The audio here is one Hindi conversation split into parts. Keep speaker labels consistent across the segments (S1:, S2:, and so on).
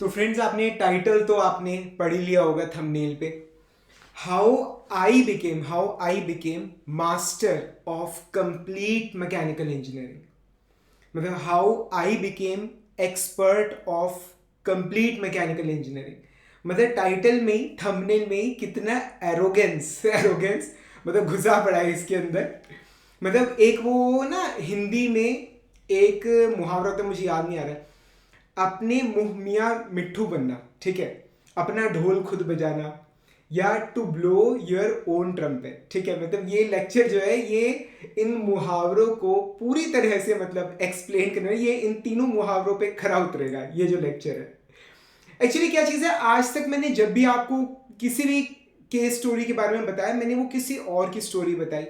S1: तो फ्रेंड्स, आपने टाइटल तो आपने पढ़ ही लिया होगा थंबनेल पे। How I became master of complete mechanical engineering. मतलब how I became expert of complete mechanical engineering. मतलब टाइटल में ही, थंबनेल में ही कितना एरोगेंस एरोगेंस मतलब घुसा पड़ा है इसके अंदर। मतलब एक वो ना हिंदी में एक मुहावरा तो मुझे याद नहीं आ रहा, अपने मुंह मियाँ मिट्ठू बनना, ठीक है, अपना ढोल खुद बजाना, या to blow your own trumpet, ठीक है। मतलब ये लेक्चर जो है ये इन मुहावरों को पूरी तरह से मतलब एक्सप्लेन करना, ये इन तीनों मुहावरों पे खरा उतरेगा ये जो लेक्चर है। एक्चुअली क्या चीज़ है, आज तक मैंने जब भी आपको किसी भी केस स्टोरी के बारे में बताया, मैंने वो किसी और की स्टोरी बताई।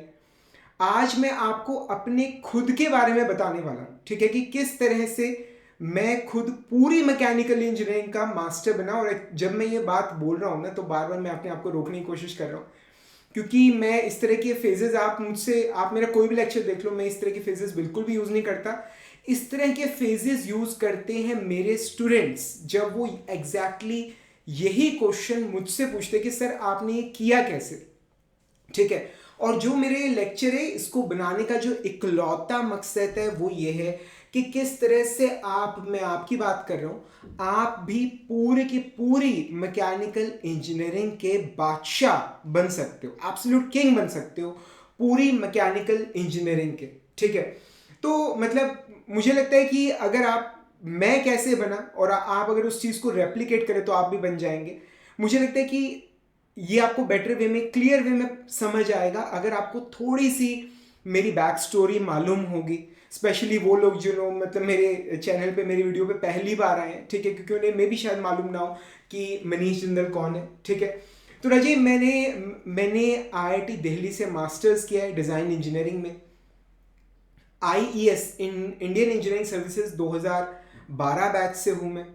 S1: आज मैं आपको अपने खुद के बारे में बताने वाला हूं, ठीक है, कि किस तरह से मैं खुद पूरी मैकेनिकल इंजीनियरिंग का मास्टर बना। और जब मैं ये बात बोल रहा हूं ना, तो बार बार मैं अपने आप को रोकने की कोशिश कर रहा हूं, क्योंकि मैं इस तरह के फेजेस, आप मेरा कोई भी लेक्चर देख लो, मैं इस तरह के फेजेस बिल्कुल भी यूज नहीं करता। इस तरह के फेजेस यूज करते हैं मेरे स्टूडेंट्स जब वो एग्जैक्टली यही क्वेश्चन मुझसे पूछते कि सर आपने ये किया कैसे, ठीक है। और जो मेरे लेक्चर है इसको बनाने का जो इकलौता मकसद है वो ये है कि किस तरह से मैं आपकी बात कर रहा हूं, आप भी पूरी की पूरी मैकेनिकल इंजीनियरिंग के बादशाह बन सकते हो, एब्सोल्यूट किंग बन सकते हो पूरी मैकेनिकल इंजीनियरिंग के, ठीक है। तो मतलब मुझे लगता है कि अगर मैं कैसे बना और आप अगर उस चीज को रेप्लिकेट करें तो आप भी बन जाएंगे। मुझे लगता है कि ये आपको बेटर वे में, क्लियर वे में समझ आएगा अगर आपको थोड़ी सी मेरी बैक स्टोरी मालूम होगी। स्पेशली वो लोग जो मतलब मेरे चैनल पे, मेरी वीडियो पे पहली बार आए हैं, ठीक है, क्योंकि उन्हें मैं भी शायद मालूम ना हो कि मनीष जिंदल कौन है, ठीक है। तो राजीव, मैंने आईआईटी दिल्ली से मास्टर्स किया है डिज़ाइन इंजीनियरिंग में। IES Indian engineering services 2012 batch से हूँ मैं।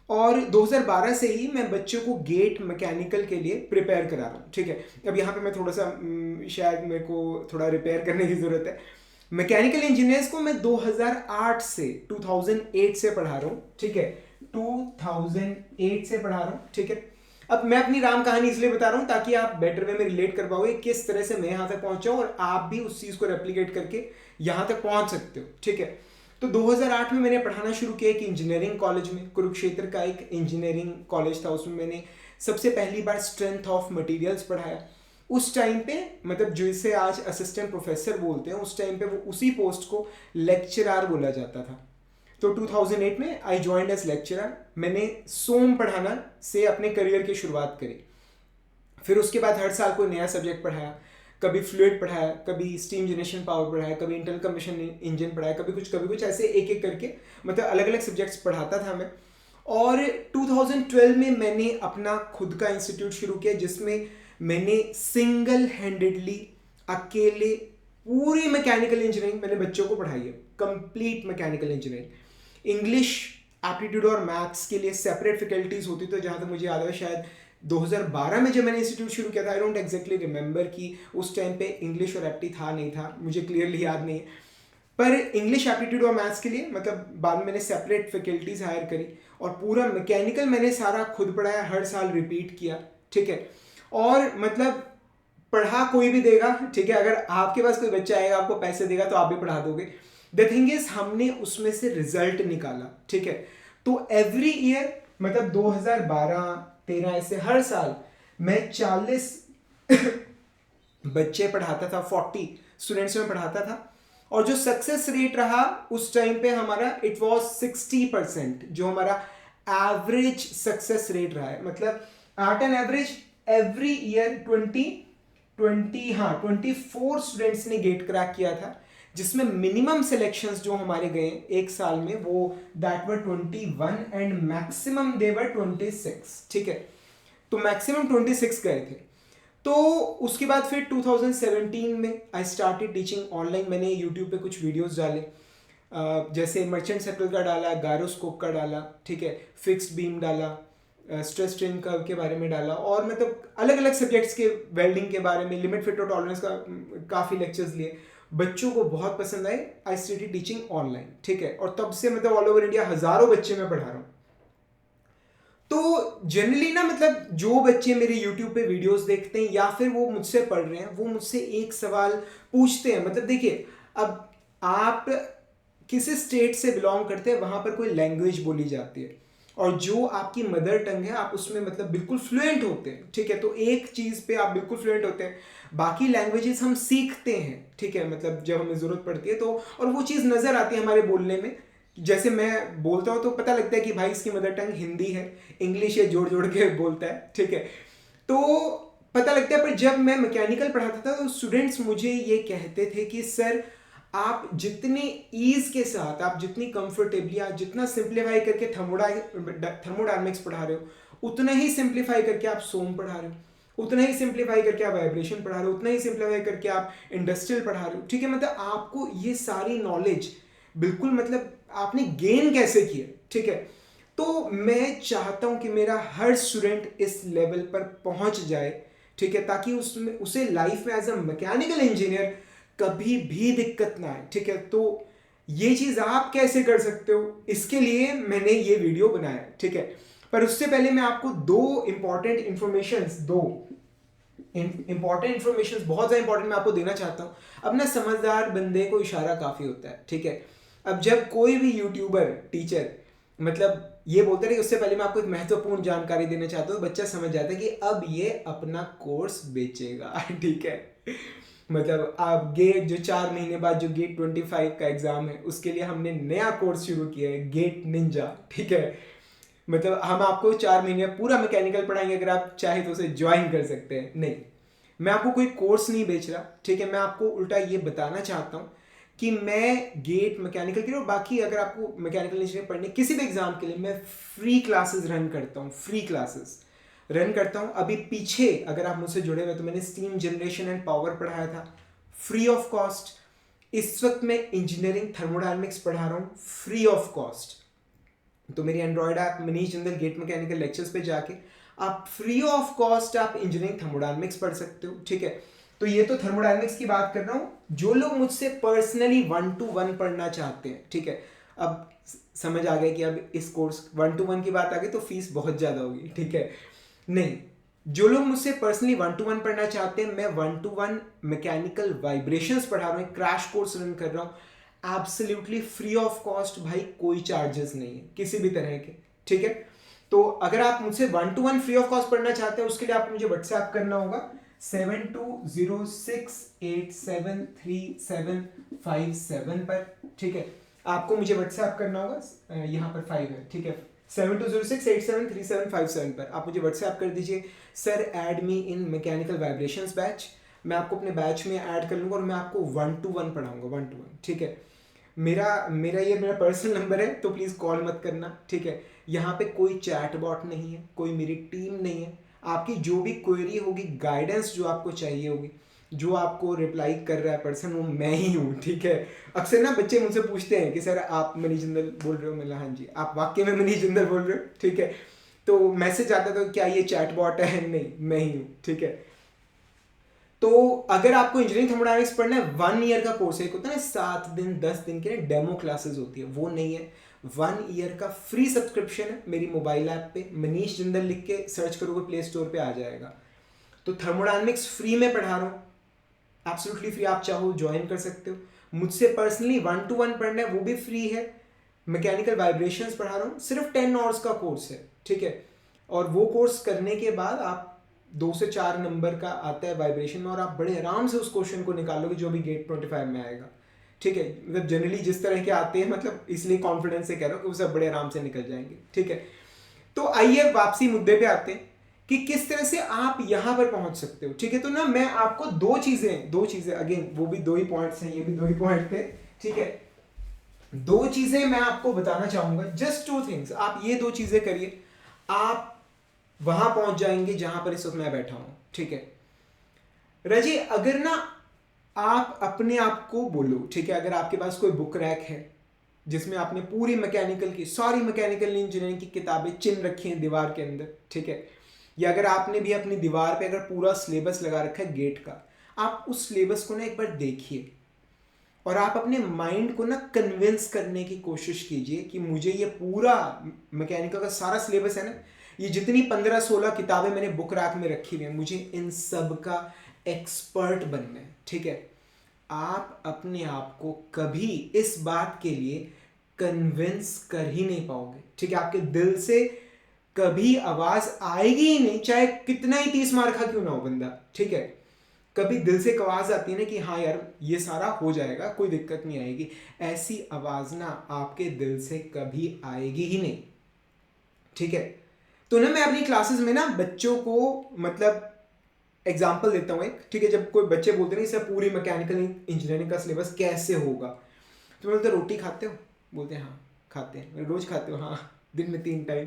S1: और 2012 से ही मैं बच्चों को गेट मैकेनिकल के लिए प्रिपेयर करा रहा हूँ, ठीक है। अब यहाँ पे मैं थोड़ा सा शायद मेरे को थोड़ा रिपेयर करने की ज़रूरत है। मैकेनिकल इंजीनियर्स को मैं 2008 से 2008 से पढ़ा रहा हूँ, ठीक है, 2008 से पढ़ा रहा हूँ, ठीक है। अब मैं अपनी राम कहानी इसलिए बता रहा हूँ ताकि आप बेटर वे में रिलेट कर पाओगे किस तरह से मैं यहाँ तक पहुंचा हूँ और आप भी उस चीज़ को रेप्लिकेट करके यहाँ तक पहुंच सकते हो, ठीक है। तो 2008 में मैंने पढ़ाना शुरू किया एक इंजीनियरिंग कॉलेज में, कुरुक्षेत्र का एक इंजीनियरिंग कॉलेज था। उसमें मैंने सबसे पहली बार स्ट्रेंथ ऑफ मटेरियल्स पढ़ाया। उस टाइम पे मतलब जिसे आज असिस्टेंट प्रोफेसर बोलते हैं, उस टाइम पे वो उसी पोस्ट को लेक्चरार बोला जाता था। तो 2008 में आई ज्वाइंड एज लेक्चरर। मैंने सोम पढ़ाना से अपने करियर की शुरुआत करी। फिर उसके बाद हर साल कोई नया सब्जेक्ट पढ़ाया, कभी फ्लूइड पढ़ाया, कभी स्टीम जनरेशन पावर पढ़ाया, कभी इंटरनल कंबशन इंजन पढ़ाया, कभी कुछ ऐसे एक एक करके मतलब अलग अलग सब्जेक्ट्स पढ़ाता था मैं। और 2012 में मैंने अपना खुद का इंस्टीट्यूट शुरू किया जिसमें मैंने सिंगल हैंडेडली अकेले पूरी मैकेनिकल इंजीनियरिंग मैंने बच्चों को पढ़ाई है, complete mechanical engineering. English, aptitude और मैथ्स के लिए सेपरेट फैकल्टीज होती, तो जहाँ तक मुझे याद है शायद 2012 में जब मैंने इंस्टीट्यूट शुरू किया था, आई डोंट एग्जैक्टली रिमेंबर कि उस टाइम पे इंग्लिश और एप्टी था नहीं था, मुझे क्लियरली याद नहीं है। पर इंग्लिश, एप्टीट्यूड और मैथ्स के लिए मतलब बाद में मैंने सेपरेट फैकल्टीज हायर करी और पूरा मैकेनिकल मैंने सारा खुद पढ़ाया, हर साल रिपीट किया, ठीक है। और मतलब पढ़ा कोई भी देगा, ठीक है, अगर आपके पास कोई बच्चा आएगा आपको पैसे देगा तो आप भी पढ़ा दोगे। द थिंग इज हमने उसमें से रिजल्ट निकाला, ठीक है। तो एवरी ईयर मतलब 2012-13 ऐसे हर साल मैं 40 बच्चे पढ़ाता था, 40 स्टूडेंट्स में पढ़ाता था। और जो सक्सेस रेट रहा उस टाइम पे हमारा इट वाज 60%, जो हमारा एवरेज सक्सेस रेट रहा है। मतलब at an average every year 24 students ने गेट क्रैक किया था, जिसमें मिनिमम सिलेक्शंस जो हमारे गए एक साल में वो दैट वर 21 एंड मैक्सिमम दे वर 26, ठीक है। तो मैक्सिमम 26 गए थे। तो उसके बाद फिर 2017 में आई स्टार्टेड टीचिंग ऑनलाइन। मैंने यूट्यूब पे कुछ वीडियोस डाले, जैसे मर्चेंट सर्कल का डाला, गायरोस्कोप का डाला, ठीक है, फिक्स्ड बीम डाला, स्ट्रेस स्ट्रेन कर्व के बारे में डाला, और मतलब अलग अलग सब्जेक्ट्स के, वेल्डिंग के बारे में, लिमिट फिट और टॉलरेंस का काफ़ी लेक्चर्स लिए। बच्चों को बहुत पसंद आए। आई स्टार्टेड टीचिंग ऑनलाइन, ठीक है, और तब से मतलब ऑल ओवर इंडिया हज़ारों बच्चे मैं पढ़ा रहा हूँ। तो जनरली ना मतलब जो बच्चे मेरे YouTube पे वीडियोस देखते हैं या फिर वो मुझसे पढ़ रहे हैं, वो मुझसे एक सवाल पूछते हैं। मतलब देखिए, अब आप किसी स्टेट से बिलोंग करते हैं, वहाँ पर कोई लैंग्वेज बोली जाती है और जो आपकी मदर टंग है आप उसमें मतलब बिल्कुल फ्लुएंट होते हैं, ठीक है। तो एक चीज़ पे आप बिल्कुल फ्लुएंट होते हैं, बाकी लैंग्वेजेस हम सीखते हैं, ठीक है, मतलब जब हमें ज़रूरत पड़ती है तो, और वो चीज़ नज़र आती है हमारे बोलने में। जैसे मैं बोलता हूँ तो पता लगता है कि भाई इसकी मदर टंग हिंदी है, इंग्लिश ये जोड़ जोड़ के बोलता है, ठीक है। तो पता लगता है। पर जब मैं मैकेनिकल पढ़ाता था तो स्टूडेंट्स मुझे ये कहते थे कि सर आप जितने ईज के साथ, आप जितनी कंफर्टेबली, आप जितना सिंप्लीफाई करके थर्मोडायनेमिक्स पढ़ा रहे हो, उतना ही सिंप्लीफाई करके आप सोम पढ़ा रहे हो, उतना ही सिंप्लीफाई करके आप वाइब्रेशन पढ़ा रहे हो, उतना ही सिंप्लीफाई करके आप इंडस्ट्रियल पढ़ा रहे हो, ठीक है। मतलब आपको ये सारी नॉलेज बिल्कुल मतलब आपने गेन कैसे किया, ठीक है। तो मैं चाहता हूं कि मेरा हर स्टूडेंट इस लेवल पर पहुंच जाए, ठीक है, ताकि उसमें उसे लाइफ में एज अ मैकेनिकल इंजीनियर कभी भी दिक्कत ना आए, ठीक है। तो ये चीज़ आप कैसे कर सकते हो, इसके लिए मैंने ये वीडियो बनाया, ठीक है। पर उससे पहले मैं आपको दो इंपॉर्टेंट इंफॉर्मेशन बहुत ज़्यादा इंपॉर्टेंट मैं आपको देना चाहता हूँ। अब ना समझदार बंदे को इशारा काफ़ी होता है, ठीक है। अब जब कोई भी यूट्यूबर टीचर मतलब ये बोलते रहे, उससे पहले मैं आपको एक महत्वपूर्ण जानकारी देना चाहता हूँ, बच्चा समझ जाता है कि अब ये अपना कोर्स बेचेगा ठीक है। मतलब आप गेट जो 4 महीने बाद जो गेट 25 का एग्जाम है, उसके लिए हमने नया कोर्स शुरू किया है, गेट निंजा, ठीक है। मतलब हम आपको 4 महीने पूरा मैकेनिकल पढ़ाएंगे, अगर आप चाहे तो उसे ज्वाइन कर सकते हैं। नहीं, मैं आपको कोई कोर्स नहीं बेच रहा, ठीक है। मैं आपको उल्टा ये बताना चाहता हूँ कि मैं गेट मैकेनिकल के लिए और बाकी अगर आपको मैकेनिकल इंजीनियरिंग पढ़ने किसी भी एग्जाम के लिए मैं फ्री क्लासेस रन करता हूँ, फ्री क्लासेस रन करता हूँ। अभी पीछे अगर आप मुझसे जुड़े हुए तो मैंने स्टीम जनरेशन एंड पावर पढ़ाया था फ्री ऑफ कॉस्ट। इस वक्त मैं इंजीनियरिंग थर्मोडायनेमिक्स पढ़ा रहा हूँ फ्री ऑफ कॉस्ट। तो मेरी Android app Manish Jindal GATE mechanical lectures पे जाके आप फ्री ऑफ कॉस्ट आप इंजीनियरिंग थर्मोडायनेमिक्स पढ़ सकते हो, ठीक है। तो ये तो थर्मोडायनेमिक्स की बात कर रहा हूँ। जो लोग मुझसे पर्सनली 1-to-1 पढ़ना चाहते हैं, ठीक है, अब समझ आ गया कि अब इस कोर्स 1-to-1 की बात आ गई तो फीस बहुत ज़्यादा होगी, ठीक है। नहीं, जो लोग मुझसे पर्सनली 1-to-1 पढ़ना चाहते हैं, मैं 1-to-1 मैकेनिकल वाइब्रेशंस पढ़ा रहा हूँ, क्रैश कोर्स रन कर रहा हूँ एब्सोल्युटली फ्री ऑफ कॉस्ट। भाई कोई चार्जेस नहीं है किसी भी तरह के, ठीक है। तो अगर आप मुझसे 1-to-1 फ्री ऑफ कॉस्ट पढ़ना चाहते हैं, उसके लिए आपको मुझे व्हाट्सएप करना होगा 7206873757 पर, ठीक है। आपको मुझे व्हाट्सएप करना होगा, यहाँ पर 5 है, ठीक है, 7206873757 पर आप मुझे व्हाट्सएप कर दीजिए, सर ऐड मी इन मैकेनिकल वाइब्रेशंस बैच। मैं आपको अपने बैच में ऐड कर लूँगा और मैं आपको 1-to-1 पढ़ाऊँगा, 1-to-1, ठीक है। मेरा मेरा ये मेरा पर्सनल नंबर है, तो प्लीज़ कॉल मत करना, ठीक है। यहाँ पे कोई चैट बॉट नहीं है, कोई मेरी टीम नहीं है। आपकी जो भी क्वेरी होगी, गाइडेंस जो आपको चाहिए होगी, जो आपको रिप्लाई कर रहा है पर्सन, वो मैं ही हूँ, ठीक है। अक्सर ना बच्चे मुझसे पूछते हैं कि सर आप मनीष जिंदल बोल रहे हो, मैं हाँ जी, आप वाकई में मनीष जिंदल बोल रहे हो, ठीक है। तो मैसेज आता था क्या ये चैट बॉट है, नहीं मैं ही हूँ, ठीक है। तो अगर आपको इंजीनियरिंग थर्मोडायनेमिक्स पढ़ना है, 1 ईयर का कोर्स है, एक होता है ना 7 दिन 10 दिन के डेमो क्लासेस होती है, वो नहीं है। 1 ईयर का फ्री सब्सक्रिप्शन है मेरी मोबाइल ऐप पे, मनीष जिंदल लिख के सर्च करोगे प्ले स्टोर पे आ जाएगा। तो थर्मोडायनेमिक्स फ्री में पढ़ा रहा हूँ, एब्सोल्युटली फ्री, आप चाहो ज्वाइन कर सकते हो। मुझसे पर्सनली 1-to-1 पढ़ना है, वो भी फ्री है। मैकेनिकल वाइब्रेशंस पढ़ा रहा हूँ, सिर्फ 10 आवर्स का कोर्स है, ठीक है। और वो कोर्स करने के बाद आप 2 से 4 नंबर का आता है वाइब्रेशन में, और आप बड़े आराम से उस क्वेश्चन को निकालोगे जो भी गेट 25 में आएगा, ठीक है। मतलब जनरली जिस तरह के आते हैं, मतलब इसलिए कॉन्फिडेंस से कह रहा हूँ कि वो सब बड़े आराम से निकल जाएंगे, ठीक है। तो आइए वापसी मुद्दे पे आते हैं कि किस तरह से आप यहां पर पहुंच सकते हो, ठीक है। तो ना मैं आपको दो चीजें अगेन, वो भी 2 ही पॉइंट्स हैं, ये भी 2 ही पॉइंट थे, ठीक है। 2 चीजें मैं आपको बताना चाहूंगा, जस्ट 2 थिंग्स। आप ये 2 चीजें करिए, आप वहां पहुंच जाएंगे जहां पर इस वक्त मैं बैठा हूं, ठीक है। रजी, अगर ना आप अपने आप को बोलो, ठीक है, अगर आपके पास कोई बुक रैक है जिसमें आपने पूरी मैकेनिकल की सारी मैकेनिकल इंजीनियरिंग की किताबें चिन रखी हैं दीवार के अंदर, ठीक है, या अगर आपने भी अपनी दीवार पे अगर पूरा सिलेबस लगा रखा है गेट का, आप उस सिलेबस को ना एक बार देखिए और आप अपने माइंड को ना कन्विंस करने की कोशिश कीजिए कि मुझे ये पूरा मैकेनिकल का सारा सिलेबस है ना, ये जितनी 15-16 किताबें मैंने बुक रैक में रखी हुई हैं, मुझे इन सब का एक्सपर्ट बनना है, ठीक है। आप अपने आप को कभी इस बात के लिए कन्विंस कर ही नहीं पाओगे, ठीक है। आपके दिल से कभी आवाज आएगी ही नहीं, चाहे कितना ही 30 मार खा क्यों ना हो बंदा, ठीक है। कभी दिल से एक आवाज आती है ना कि हाँ यार ये सारा हो जाएगा, कोई दिक्कत नहीं आएगी, ऐसी आवाज ना आपके दिल से कभी आएगी ही नहीं, ठीक है। तो ना मैं अपनी क्लासेस में ना बच्चों को मतलब एग्जाम्पल देता हूँ एक, ठीक है। जब कोई बच्चे बोलते हैं सर पूरी मैकेनिकल इंजीनियरिंग का सिलेबस कैसे होगा, तो मैं बोलते रोटी खाते हो, बोलते हैं हाँ खाते हैं। रोज खाते हो, हाँ दिन में 3 टाइम।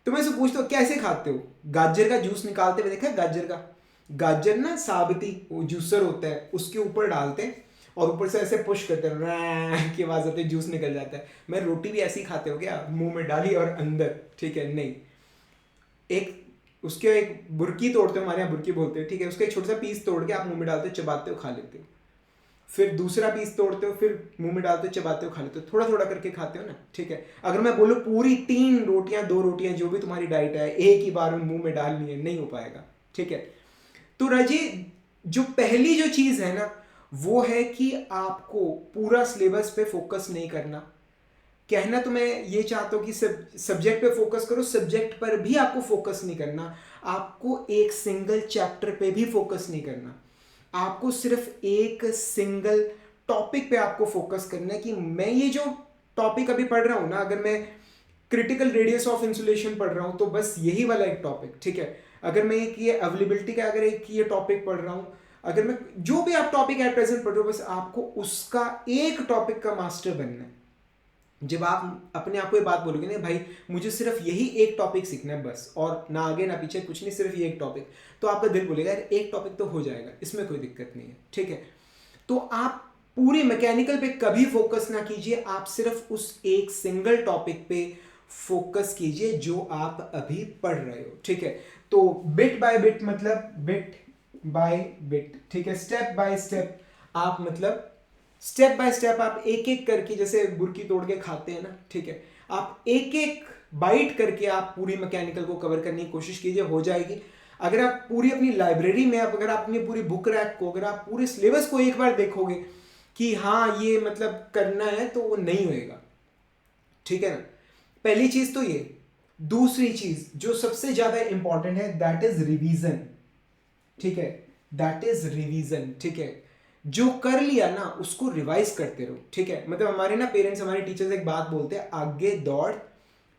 S1: तो मैं उससे पूछता हूँ कैसे खाते हो, गाजर का जूस निकालते हुए देखा है, गाजर ना साबिती वो जूसर होता है उसके ऊपर डालते हैं और ऊपर से ऐसे पुश करते हैं, रैं की आवाज आती है, जूस निकल जाता है। मैं रोटी भी ऐसे ही खाते हो क्या, मुंह में डाली और अंदर, ठीक है। नहीं, एक उसके एक बुरकी तोड़ते हो, हमारे यहाँ बुरकी बोलते हैं, ठीक है। उसका एक छोटा सा पीस तोड़ के आप मुंह में डालते हो, चबाते हो, खा लेते हो। फिर दूसरा पीस तोड़ते हो, फिर मुंह में डालते हो, चबाते हो, खा लेते हो। थोड़ा थोड़ा करके खाते हो ना, ठीक है। अगर मैं बोलूँ पूरी 3 रोटियां 2 रोटियां जो भी तुम्हारी डाइट है एक ही बार में मुंह में डालनी है, नहीं हो पाएगा, ठीक है। तो राजी जो पहली जो चीज है ना वो है कि आपको पूरा सिलेबस पे फोकस नहीं करना। कहना तो मैं ये चाहता हूं कि सब्जेक्ट पे फोकस करो, सब्जेक्ट पर भी आपको फोकस नहीं करना। आपको एक सिंगल चैप्टर पे भी फोकस नहीं करना, आपको सिर्फ एक सिंगल टॉपिक पे आपको फोकस करना है कि मैं ये जो टॉपिक अभी पढ़ रहा हूं ना, अगर मैं क्रिटिकल रेडियस ऑफ इंसुलेशन पढ़ रहा हूं तो बस यही वाला एक टॉपिक, ठीक है। अगर मैं एक ये अवेलेबिलिटी का अगर एक ये टॉपिक पढ़ रहा हूं, अगर मैं जो भी आप टॉपिक एट प्रेजेंट पढ़ रहे हो, बस आपको उसका एक टॉपिक का मास्टर बनना है। जब आप अपने आप को ये बात बोलोगे ना भाई मुझे सिर्फ यही एक टॉपिक सीखना है बस, और ना आगे ना पीछे कुछ नहीं, सिर्फ ये एक टॉपिक, तो आपका दिल बोलेगा यार एक टॉपिक तो हो जाएगा, इसमें कोई दिक्कत नहीं है, ठीक है। तो आप पूरी मैकेनिकल पे कभी फोकस ना कीजिए, आप सिर्फ उस एक सिंगल टॉपिक पे फोकस कीजिए जो आप अभी पढ़ रहे हो, ठीक है। तो बिट बाय बिट मतलब बिट बाय बिट, ठीक है, स्टेप बाय स्टेप आप मतलब स्टेप बाय स्टेप आप एक एक करके जैसे बुरकी तोड़ के खाते हैं ना, ठीक है। आप एक एक बाइट करके आप पूरी मैकेनिकल को कवर करने की कोशिश कीजिए, हो जाएगी। अगर आप पूरी अपनी लाइब्रेरी में अगर आप अपनी पूरी बुक रैक को अगर आप पूरे सिलेबस को एक बार देखोगे कि हाँ ये मतलब करना है, तो वो नहीं होएगा, ठीक है ना। पहली चीज तो ये। दूसरी चीज जो सबसे ज्यादा इंपॉर्टेंट है दैट इज रिवीजन, ठीक है, दैट इज रिवीजन, ठीक है। जो कर लिया ना उसको रिवाइज करते रहो, ठीक है। मतलब हमारे ना पेरेंट्स हमारे टीचर्स एक बात बोलते हैं, आगे दौड़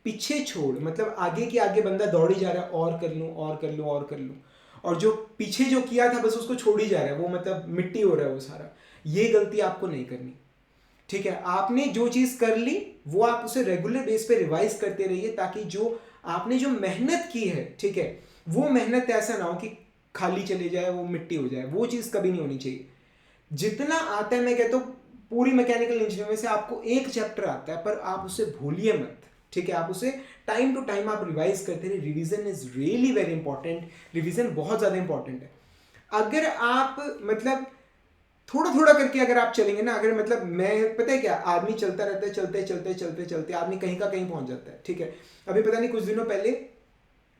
S1: पीछे छोड़, मतलब आगे के आगे बंदा दौड़ ही जा रहा है, और कर लूं और कर लूं और कर लूं, और जो पीछे जो किया था बस उसको छोड़ ही जा रहा है, वो मतलब मिट्टी हो रहा है वो सारा। ये गलती आपको नहीं करनी, ठीक है। आपने जो चीज कर ली वो आप उसे रेगुलर बेस पे रिवाइज करते रहिए, ताकि जो आपने जो मेहनत की है, ठीक है, वो मेहनत ऐसा ना हो कि खाली चले जाए, वो मिट्टी हो जाए, वो चीज कभी नहीं होनी चाहिए। जितना आता है, मैं कहता हूँ पूरी मैकेनिकल इंजीनियरिंग में से आपको एक चैप्टर आता है पर आप उसे भूलिए मत, ठीक है। आप उसे टाइम टू टाइम आप रिवाइज करते रहिए। Revision is really very important, revision बहुत ज्यादा इंपॉर्टेंट है। अगर आप मतलब थोड़ा थोड़ा करके अगर आप चलेंगे ना, अगर मतलब मैं पता है क्या, आदमी चलता रहता है, चलते चलते चलते चलते आदमी कहीं का कहीं पहुंच जाता है, ठीक है। अभी पता नहीं कुछ दिनों पहले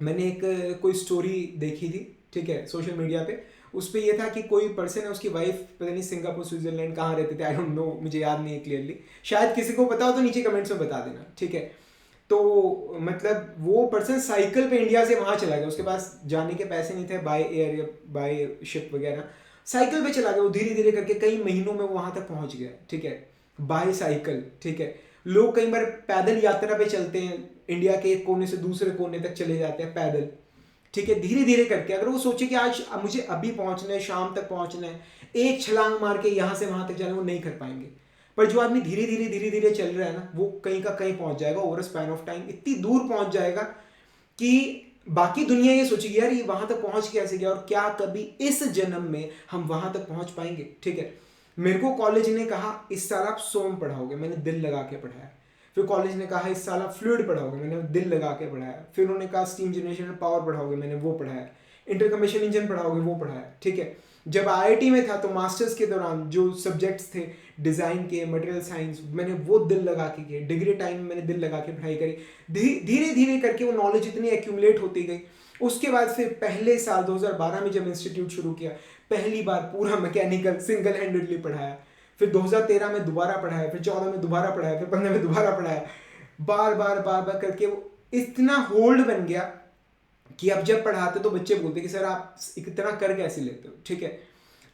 S1: मैंने एक कोई स्टोरी देखी थी, ठीक है, सोशल मीडिया पे। उस पर यह था कि कोई पर्सन है, उसकी वाइफ पता नहीं सिंगापुर स्विट्जरलैंड कहाँ रहते थे, आई डोंट नो, मुझे याद नहीं है क्लियरली, शायद किसी को पता हो तो नीचे कमेंट्स में बता देना, ठीक है। तो मतलब वो पर्सन साइकिल पे इंडिया से वहाँ चला गया, उसके पास जाने के पैसे नहीं थे बाय एयर या बाय शिप वगैरह, साइकिल पे चला गया वो, धीरे धीरे करके कई महीनों में वो वहाँ तक पहुँच गया, ठीक है, बाय साइकिल, ठीक है। लोग कई बार पैदल यात्रा पे चलते हैं, इंडिया के एक कोने से दूसरे कोने तक चले जाते हैं पैदल, ठीक है, धीरे धीरे करके। अगर वो सोचे कि आज मुझे अभी पहुंचना है, शाम तक पहुंचना है, एक छलांग मार के यहां से वहां तक जाना, वो नहीं कर पाएंगे। पर जो आदमी धीरे धीरे चल रहा है ना, वो कहीं का कहीं पहुंच जाएगा, ओवर स्पैन ऑफ टाइम इतनी दूर पहुंच जाएगा कि बाकी दुनिया ये सोचेगी यार ये वहां तक पहुंच कैसे गया, और क्या कभी इस जन्म में हम वहां तक पहुंच पाएंगे, ठीक है। मेरे को कॉलेज ने कहा इस साल आप सोम पढ़ाओगे, मैंने दिल लगा के पढ़ाया। फिर कॉलेज ने कहा इस साल आप फ्लूइड पढ़ाओगे, मैंने दिल लगा के पढ़ाया। फिर उन्होंने कहा स्टीम जनरेशन पावर पढ़ाओगे, मैंने वो पढ़ाया। इंटर कंबशन इंजन पढ़ाओगे, वो पढ़ाया, ठीक है। जब आईआईटी में था तो मास्टर्स के दौरान जो सब्जेक्ट्स थे डिज़ाइन के, मटेरियल साइंस, मैंने वो दिल लगा के किए। डिग्री टाइम में मैंने दिल लगा के पढ़ाई करी। धीरे धीरे करके वो नॉलेज इतनी एक्यूमुलेट होती गई। उसके बाद फिर पहले साल 2012 में जब इंस्टीट्यूट शुरू किया, पहली बार पूरा मैकेनिकल सिंगल हैंडेडली पढ़ाया। फिर 2013 में दोबारा पढ़ाया, फिर 14 में दोबारा पढ़ाया, फिर 15 में दोबारा पढ़ाया। बार बार करके वो इतना होल्ड बन गया कि अब जब पढ़ाते तो बच्चे बोलते कि सर आप इतना कर कैसे लेते हो। ठीक है,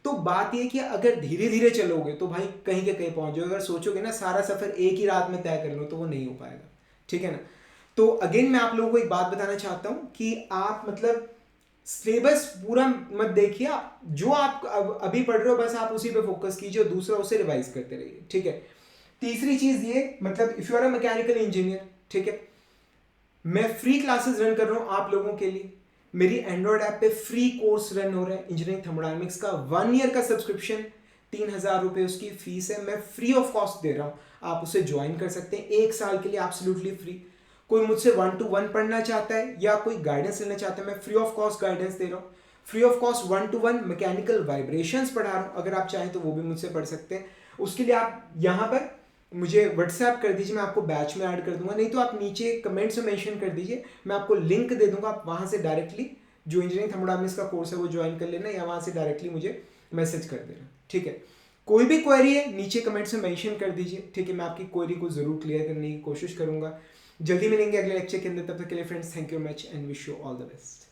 S1: तो बात ये कि अगर धीरे धीरे चलोगे तो भाई कहीं के कहीं पहुंच जाओगे। अगर सोचोगे ना सारा सफर एक ही रात में तय कर लो तो वो नहीं हो पाएगा। ठीक है ना। तो अगेन मैं आप लोगों को एक बात बताना चाहता हूं कि आप मतलब सिलेबस पूरा मत देखिए, आप जो आप अभी पढ़ रहे हो बस आप उसी पे फोकस कीजिए और दूसरा उसे रिवाइज करते रहिए। ठीक है। तीसरी चीज ये, मतलब if you are a mechanical engineer, ठीक है, मैं फ्री क्लासेस रन कर रहा हूं आप लोगों के लिए। मेरी एंड्रॉयड ऐप पे फ्री कोर्स रन हो रहा है इंजीनियरिंग थर्मोडायनेमिक्स का। 1 ईयर का सब्सक्रिप्शन, 3,000 रुपये उसकी फीस है, मैं फ्री ऑफ कॉस्ट दे रहा हूँ। आप उसे ज्वाइन कर सकते हैं 1 साल के लिए एब्सोल्युटली फ्री। कोई मुझसे 1-to-1 पढ़ना चाहता है या कोई गाइडेंस लेना चाहता है, मैं फ्री ऑफ कॉस्ट गाइडेंस दे रहा हूँ। Free of cost 1-to-1 mechanical vibrations पढ़ा रहा हूँ। अगर आप चाहें तो वो भी मुझसे पढ़ सकते हैं। उसके लिए आप यहाँ पर मुझे व्हाट्सएप कर दीजिए, मैं आपको बैच में ऐड कर दूंगा। नहीं तो आप नीचे कमेंट्स में मेंशन कर दीजिए, मैं आपको लिंक दे दूंगा। आप वहाँ से डायरेक्टली जो इंजीनियरिंग थर्मोडायनेमिक्स का कोर्स है वो ज्वाइन कर लेना, या वहाँ से डायरेक्टली मुझे मैसेज कर देना। ठीक है। कोई भी क्वेरी है नीचे कमेंट्स में मेंशन कर दीजिए। ठीक है, मैं आपकी क्वेरी को जरूर क्लियर करने की कोशिश करूंगा। जल्दी मिलेंगे अगले लेक्चर के अंदर। तब तक के लिए friends, thank you much and wish you all the best.